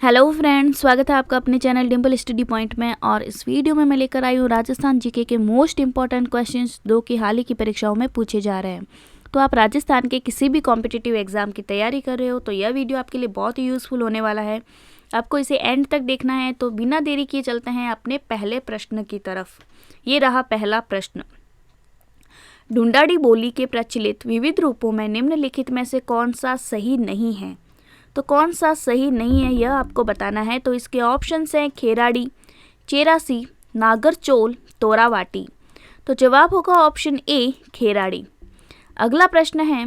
Hello friends, स्वागत है आपका अपने चैनल डिम्पल स्टडी पॉइंट में। और इस वीडियो में मैं लेकर आई हूँ राजस्थान जीके के मोस्ट इंपॉर्टेंट क्वेश्चंस जो कि हाल ही की परीक्षाओं में पूछे जा रहे हैं। तो आप राजस्थान के किसी भी कॉम्पिटिटिव एग्जाम की तैयारी कर रहे हो तो यह वीडियो आपके लिए बहुत ही यूज़फुल होने वाला है। आपको इसे एंड तक देखना है। तो बिना देरी किए चलते हैं अपने पहले प्रश्न की तरफ। ये रहा पहला प्रश्न। ढूंढाड़ी बोली के प्रचलित विविध रूपों में निम्नलिखित में से कौन सा सही नहीं है? तो कौन सा सही नहीं है यह आपको बताना है। तो इसके ऑप्शंस हैं खेराड़ी, चेरासी, नागरचोल, तोरावाटी। तो जवाब होगा ऑप्शन ए खेराड़ी। अगला प्रश्न है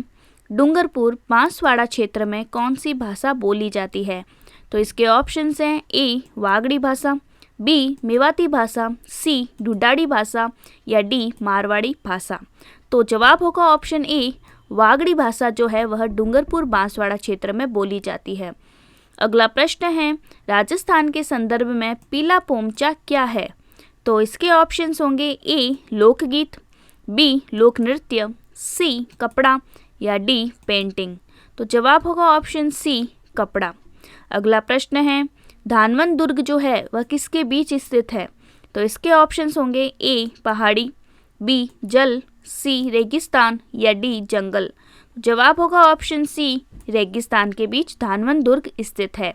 डूंगरपुर बांसवाड़ा क्षेत्र में कौन सी भाषा बोली जाती है? तो इसके ऑप्शंस हैं ए वागड़ी भाषा, बी मेवाती भाषा, सी ढूंढाड़ी भाषा या डी मारवाड़ी भाषा। तो जवाब होगा ऑप्शन ए वागड़ी भाषा जो है वह डूंगरपुर बांसवाड़ा क्षेत्र में बोली जाती है। अगला प्रश्न है राजस्थान के संदर्भ में पीला पोमचा क्या है? तो इसके ऑप्शंस होंगे ए लोकगीत, बी लोक नृत्य, सी कपड़ा या डी पेंटिंग। तो जवाब होगा ऑप्शन सी कपड़ा। अगला प्रश्न है धानवन दुर्ग जो है वह किसके बीच स्थित है? तो इसके ऑप्शंस होंगे ए पहाड़ी, बी जल, सी रेगिस्तान या डी जंगल। जवाब होगा ऑप्शन सी रेगिस्तान के बीच धानवन दुर्ग स्थित है।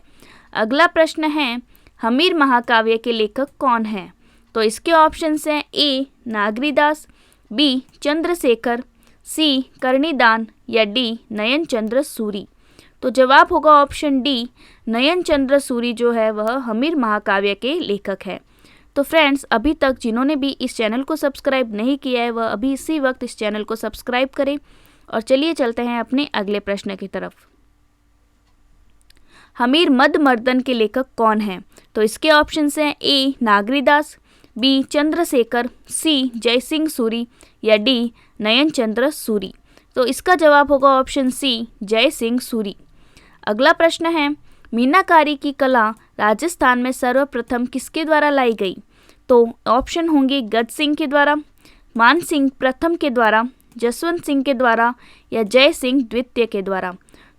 अगला प्रश्न है हमीर महाकाव्य के लेखक कौन है? तो इसके ऑप्शंस हैं ए नागरीदास, बी चंद्रशेखर, सी कर्णिदान या डी नयन चंद्र सूरी। तो जवाब होगा ऑप्शन डी नयन चंद्र सूरी जो है वह हमीर महाकाव्य के लेखक है। तो फ्रेंड्स, अभी तक जिन्होंने भी इस चैनल को सब्सक्राइब नहीं किया है वह अभी इसी वक्त इस चैनल को सब्सक्राइब करें। और चलिए चलते हैं अपने अगले प्रश्न की तरफ। हमीर मद मर्दन के लेखक कौन हैं? तो इसके ऑप्शंस हैं ए नागरीदास, बी चंद्रशेखर, सी जयसिंह सूरी या डी नयन चंद्र सूरी। तो इसका जवाब होगा ऑप्शन सी जयसिंह सूरी। अगला प्रश्न है मीनाकारी की कला राजस्थान में सर्वप्रथम किसके द्वारा लाई गई? तो ऑप्शन होंगे गज सिंह के द्वारा, मान सिंह प्रथम के द्वारा, जसवंत सिंह के द्वारा या जय सिंह द्वितीय के द्वारा।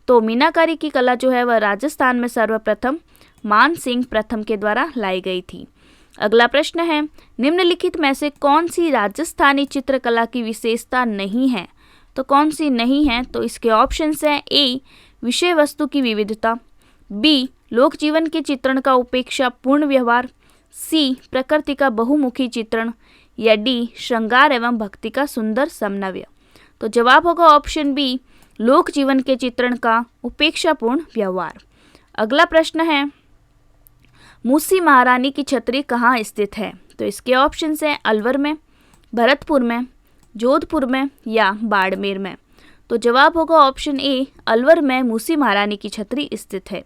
तो मीनाकारी की कला जो है वह राजस्थान में सर्वप्रथम मान सिंह प्रथम के द्वारा लाई गई थी। अगला प्रश्न है निम्नलिखित में से कौन सी राजस्थानी चित्रकला की विशेषता नहीं है? तो कौन सी नहीं है? तो इसके ऑप्शंस हैं ए विषय वस्तु की विविधता, बी लोक जीवन के चित्रण का उपेक्षा पूर्ण व्यवहार, सी प्रकृति का बहुमुखी चित्रण या डी श्रृंगार एवं भक्ति का सुंदर समन्वय। तो जवाब होगा ऑप्शन बी लोक जीवन के चित्रण का उपेक्षापूर्ण व्यवहार। अगला प्रश्न है मूसी महारानी की छतरी कहाँ स्थित है? तो इसके ऑप्शंस हैं अलवर में, भरतपुर में, जोधपुर में या बाड़मेर में। तो जवाब होगा ऑप्शन ए अलवर में मूसी महारानी की छतरी स्थित है।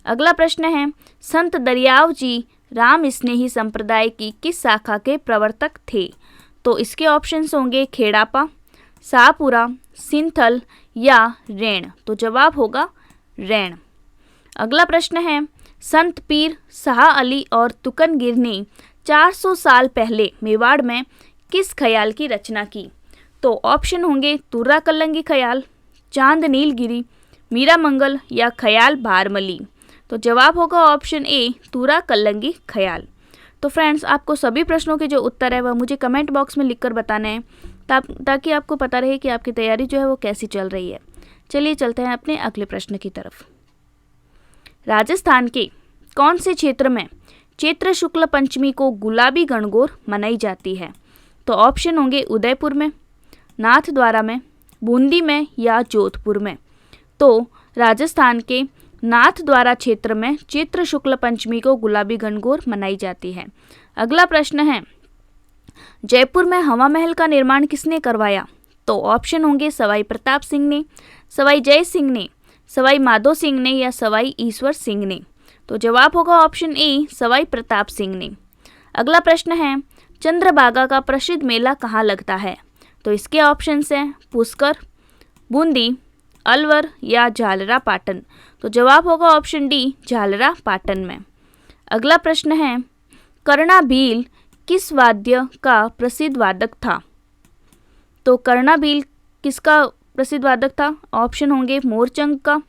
अगला प्रश्न है संत दरियाव जी राम स्नेही संप्रदाय की किस शाखा के प्रवर्तक थे? तो इसके ऑप्शंस होंगे खेड़ापा, शाहपुरा, सिंथल या रैण। तो जवाब होगा रैण। अगला प्रश्न है संत पीर शाह अली और तुकनगिर ने 400 साल पहले मेवाड़ में किस ख्याल की रचना की? तो ऑप्शन होंगे तुर्रा कलंगी ख्याल, चांद नीलगिरी, मीरा मंगल या ख्याल भारमली। तो जवाब होगा ऑप्शन ए तुर्रा कलंगी ख्याल। तो फ्रेंड्स, आपको सभी प्रश्नों के जो उत्तर है वह मुझे कमेंट बॉक्स में लिखकर बताने हैं ताकि आपको पता रहे कि आपकी तैयारी जो है वो कैसी चल रही है। चलिए चलते हैं अपने अगले प्रश्न की तरफ। राजस्थान के कौन से क्षेत्र में चैत्र शुक्ल पंचमी को गुलाबी गणगौर मनाई जाती है? तो ऑप्शन होंगे उदयपुर में, नाथद्वारा में, बूंदी में या जोधपुर में। तो राजस्थान के नाथद्वारा क्षेत्र में चैत्र शुक्ल पंचमी को गुलाबी गणगौर मनाई जाती है। अगला प्रश्न है जयपुर में हवा महल का निर्माण किसने करवाया? तो ऑप्शन होंगे सवाई प्रताप सिंह ने, सवाई जय सिंह ने, सवाई माधो सिंह ने या सवाई ईश्वर सिंह ने। तो जवाब होगा ऑप्शन ए सवाई प्रताप सिंह ने। अगला प्रश्न है चंद्रभागा का प्रसिद्ध मेला कहाँ लगता है? तो इसके ऑप्शंस हैं पुष्कर, बूंदी, अलवर या झालरा पाटन। तो जवाब होगा ऑप्शन डी झालरा पाटन में। अगला प्रश्न है कर्णा भील किस वाद्य का प्रसिद्ध वादक था? तो कर्णा भील किसका प्रसिद्ध वादक था? ऑप्शन होंगे मोरचंग का,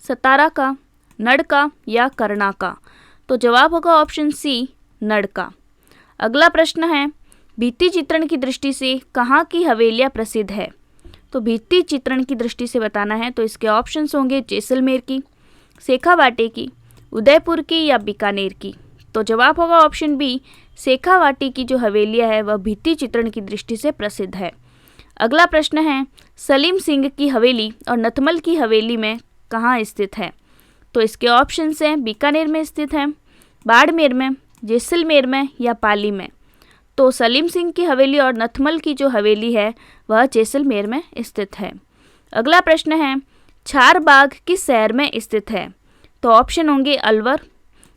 सतारा का, नडका या कर्नाका? तो जवाब होगा ऑप्शन सी, नडका। अगला प्रश्न है, भित्ति चित्रण की दृष्टि से कहाँ की हवेलियाँ प्रसिद्ध है? तो भित्ति चित्रण की दृष्टि से बताना है तो इसके ऑप्शंस होंगे जैसलमेर की, शेखावाटी की, उदयपुर की या बीकानेर की। तो जवाब होगा ऑप्शन बी, शेखावाटी की जो हवेलियाँ है वह भित्ति चित्रण की दृष्टि से प्रसिद्ध है। अगला प्रश्न है, सलीम सिंह की हवेली और नथमल की हवेली में कहाँ स्थित है? तो इसके ऑप्शंस हैं बीकानेर में स्थित है, बाड़मेर में, जैसलमेर में या पाली में। तो सलीम सिंह की हवेली और नथमल की जो हवेली है वह जैसलमेर में स्थित है। अगला प्रश्न है, चारबाग किस शहर में स्थित है? तो ऑप्शन होंगे अलवर,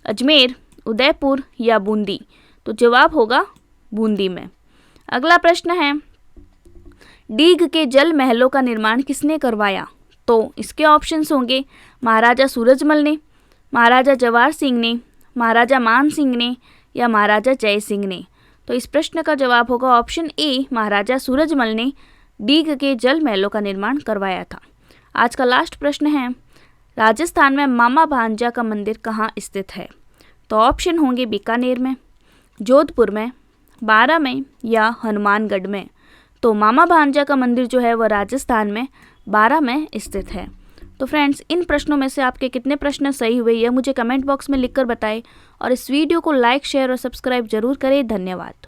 अजमेर, उदयपुर या बूंदी। तो जवाब होगा बूंदी में। अगला प्रश्न है, डीग के जल महलों का निर्माण किसने करवाया? तो इसके ऑप्शंस होंगे महाराजा सूरजमल ने, महाराजा जवाहर सिंह ने, महाराजा मान सिंह ने या महाराजा जय सिंह ने। तो इस प्रश्न का जवाब होगा ऑप्शन ए, महाराजा सूरजमल ने डीग के जल महलों का निर्माण करवाया था। आज का लास्ट प्रश्न है, राजस्थान में मामा भांजा का मंदिर कहाँ स्थित है? तो ऑप्शन होंगे बीकानेर में, जोधपुर में, बारा में या हनुमानगढ़ में। तो मामा भांजा का मंदिर जो है वह राजस्थान में बारा में स्थित है। तो फ्रेंड्स, इन प्रश्नों में से आपके कितने प्रश्न सही हुए यह मुझे कमेंट बॉक्स में लिखकर बताएं और इस वीडियो को लाइक, शेयर और सब्सक्राइब जरूर करें। धन्यवाद।